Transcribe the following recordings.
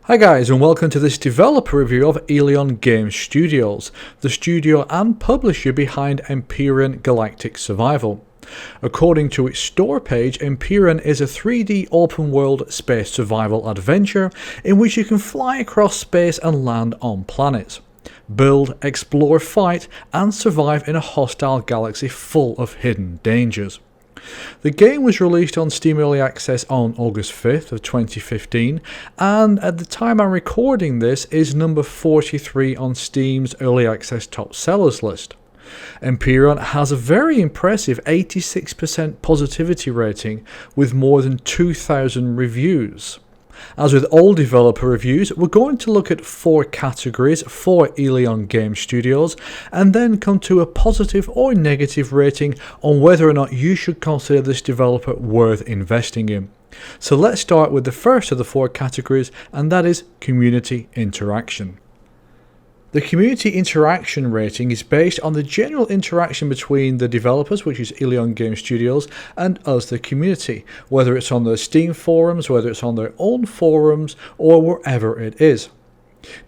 Hi guys, and welcome to this developer review of Eleon Game Studios, the studio and publisher behind Empyrion Galactic Survival. According to its store page, Empyrion is a 3D open-world space survival adventure in which you can fly across space and land on planets. Build, explore, fight, and survive in a hostile galaxy full of hidden dangers. The game was released on Steam Early Access on August 5th of 2015, and at the time I'm recording this is number 43 on Steam's Early Access top sellers list. Empyrion has a very impressive 86% positivity rating with more than 2,000 reviews. As with all developer reviews, we're going to look at 4 categories for Eleon Game Studios and then come to a positive or negative rating on whether or not you should consider this developer worth investing in. So let's start with the first of the 4 categories, and that is community interaction. The community interaction rating is based on the general interaction between the developers, which is Eleon Game Studios, and us, the community, whether it's on the Steam forums, whether it's on their own forums, or wherever it is.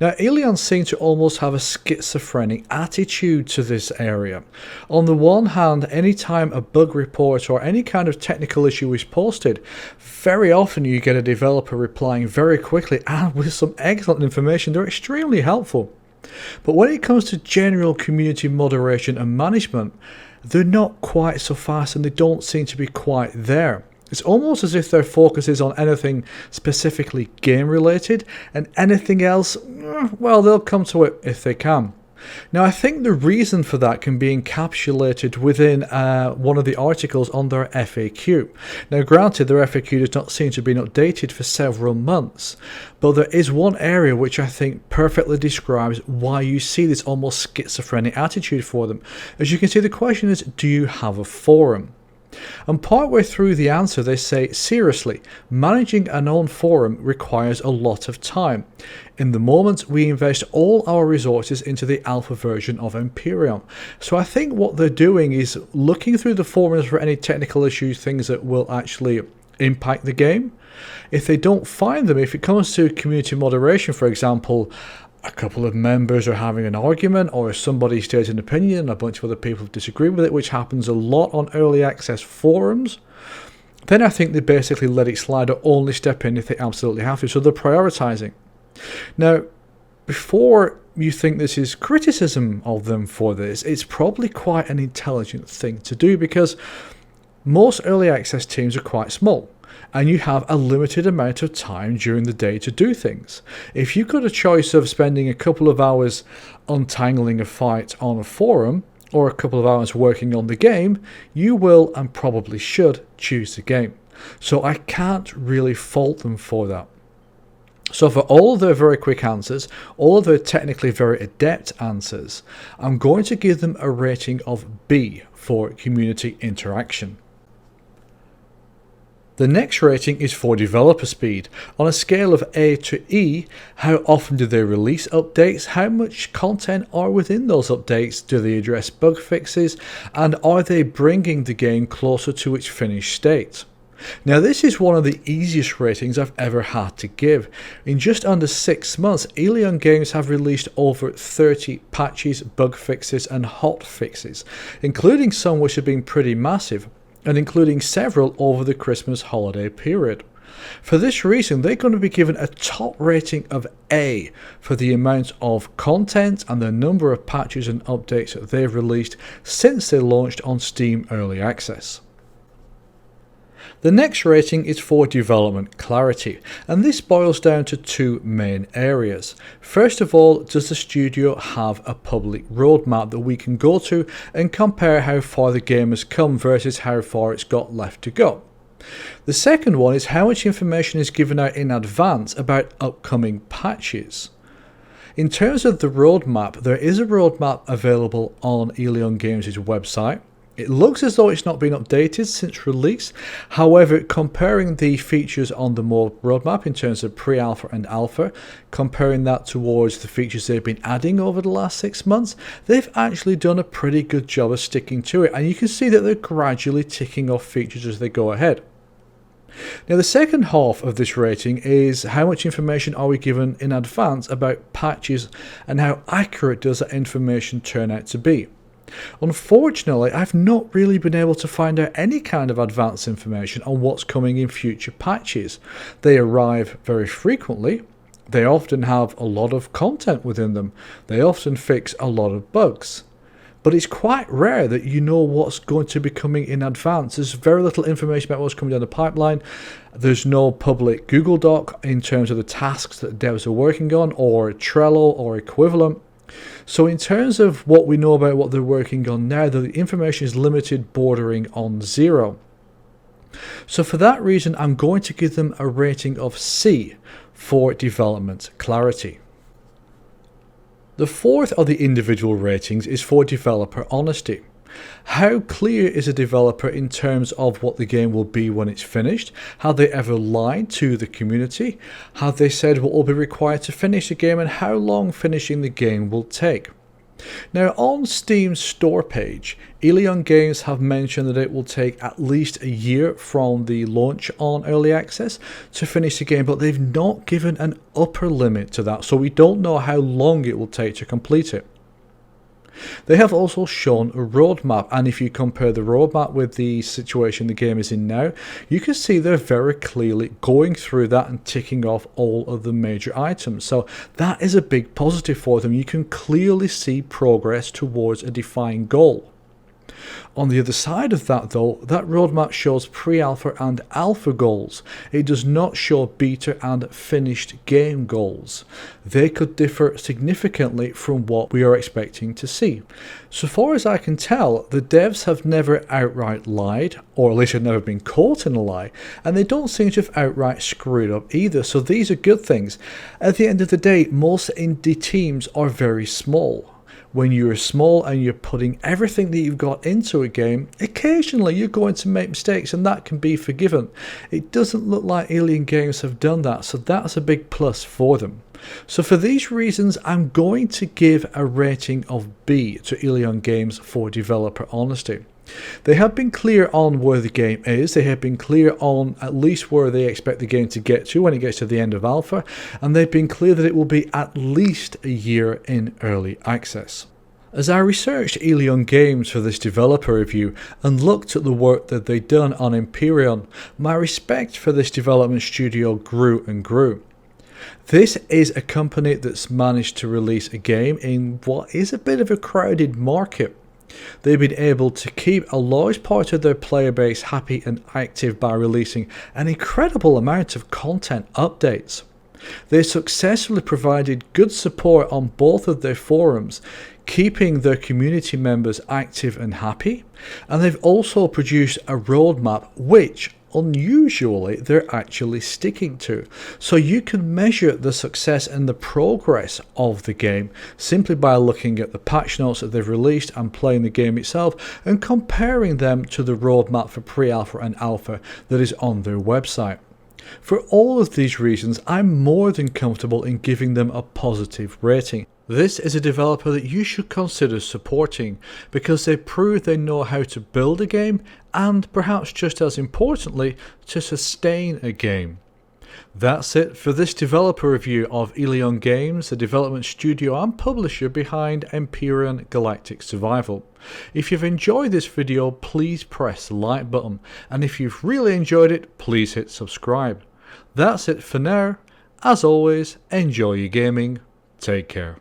Now, Eleon seem to almost have a schizophrenic attitude to this area. On the one hand, anytime a bug report or any kind of technical issue is posted, very often you get a developer replying very quickly and with some excellent information. They're extremely helpful. But when it comes to general community moderation and management, they're not quite so fast and they don't seem to be quite there. It's almost as if their focus is on anything specifically game related, and anything else, well, they'll come to it if they can. Now, I think the reason for that can be encapsulated within one of the articles on their FAQ. Now, granted, their FAQ does not seem to have been updated for several months, but there is one area which I think perfectly describes why you see this almost schizophrenic attitude for them. As you can see, the question is, do you have a forum? And partway through the answer they say, seriously, managing an own forum requires a lot of time. In the moment, we invest all our resources into the alpha version of Empyrion. So I think what they're doing is looking through the forums for any technical issues, things that will actually impact the game. If they don't find them, if it comes to community moderation, for example, a couple of members are having an argument, or somebody states an opinion and a bunch of other people disagree with it, which happens a lot on early access forums, then I think they basically let it slide or only step in if they absolutely have to. So they're prioritizing. Now, before you think this is criticism of them for this, it's probably quite an intelligent thing to do, because most early access teams are quite small, and you have a limited amount of time during the day to do things. If you've got a choice of spending a couple of hours untangling a fight on a forum or a couple of hours working on the game, you will and probably should choose the game. So I can't really fault them for that. So for all of their very quick answers, all of their technically very adept answers, I'm going to give them a rating of B for community interaction. The next rating is for developer speed. On a scale of A to E, how often do they release updates? How much content are within those updates? Do they address bug fixes? And are they bringing the game closer to its finished state? Now, this is one of the easiest ratings I've ever had to give. In just under 6 months, Eleon Games have released over 30 patches, bug fixes and hot fixes, including some which have been pretty massive, and including several over the Christmas holiday period. For this reason, they're going to be given a top rating of A for the amount of content and the number of patches and updates that they've released since they launched on Steam Early Access. The next rating is for development clarity, and this boils down to 2 main areas. First of all, does the studio have a public roadmap that we can go to and compare how far the game has come versus how far it's got left to go? The second one is how much information is given out in advance about upcoming patches. In terms of the roadmap, there is a roadmap available on Eleon Games' website. It looks as though it's not been updated since release. However, comparing the features on the roadmap in terms of pre-alpha and alpha, comparing that towards the features they've been adding over the last 6 months, they've actually done a pretty good job of sticking to it. And you can see that they're gradually ticking off features as they go ahead. Now, the second half of this rating is how much information are we given in advance about patches and how accurate does that information turn out to be. Unfortunately, I've not really been able to find out any kind of advanced information on what's coming in future patches. They arrive very frequently. They often have a lot of content within them. They often fix a lot of bugs. But it's quite rare that you know what's going to be coming in advance. There's very little information about what's coming down the pipeline. There's no public Google Doc in terms of the tasks that devs are working on, or Trello or equivalent. So in terms of what we know about what they're working on now, the information is limited, bordering on 0. So for that reason, I'm going to give them a rating of C for development clarity. The fourth of the individual ratings is for developer honesty. How clear is a developer in terms of what the game will be when it's finished? Have they ever lied to the community? Have they said what will be required to finish the game and how long finishing the game will take? Now, on Steam's store page, Eleon Games have mentioned that it will take at least a year from the launch on Early Access to finish the game, but they've not given an upper limit to that, so we don't know how long it will take to complete it. They have also shown a roadmap, and if you compare the roadmap with the situation the game is in now, you can see they're very clearly going through that and ticking off all of the major items. So that is a big positive for them. You can clearly see progress towards a defined goal. On the other side of that though, that roadmap shows pre-alpha and alpha goals. It does not show beta and finished game goals. They could differ significantly from what we are expecting to see. So far as I can tell, the devs have never outright lied, or at least have never been caught in a lie, and they don't seem to have outright screwed up either, so these are good things. At the end of the day, most indie teams are very small. When you're small and you're putting everything that you've got into a game, occasionally you're going to make mistakes and that can be forgiven. It doesn't look like Eleon Games have done that, so that's a big plus for them. So for these reasons, I'm going to give a rating of B to Eleon Games for developer honesty. They have been clear on where the game is. They have been clear on at least where they expect the game to get to when it gets to the end of alpha, and they've been clear that it will be at least a year in early access. As I researched Eleon Games for this developer review and looked at the work that they'd done on Empyrion, my respect for this development studio grew and grew. This is a company that's managed to release a game in what is a bit of a crowded market. They've been able to keep a large part of their player base happy and active by releasing an incredible amount of content updates. They successfully provided good support on both of their forums, keeping their community members active and happy, and they've also produced a roadmap which unusually they're actually sticking to. So you can measure the success and the progress of the game simply by looking at the patch notes that they've released and playing the game itself and comparing them to the roadmap for pre-alpha and alpha that is on their website. For all of these reasons, I'm more than comfortable in giving them a positive rating. This is a developer that you should consider supporting because they prove they know how to build a game and, perhaps just as importantly, to sustain a game. That's it for this developer review of Eleon Games, the development studio and publisher behind Empyrion Galactic Survival. If you've enjoyed this video, please press the like button, and if you've really enjoyed it, please hit subscribe. That's it for now. As always, enjoy your gaming. Take care.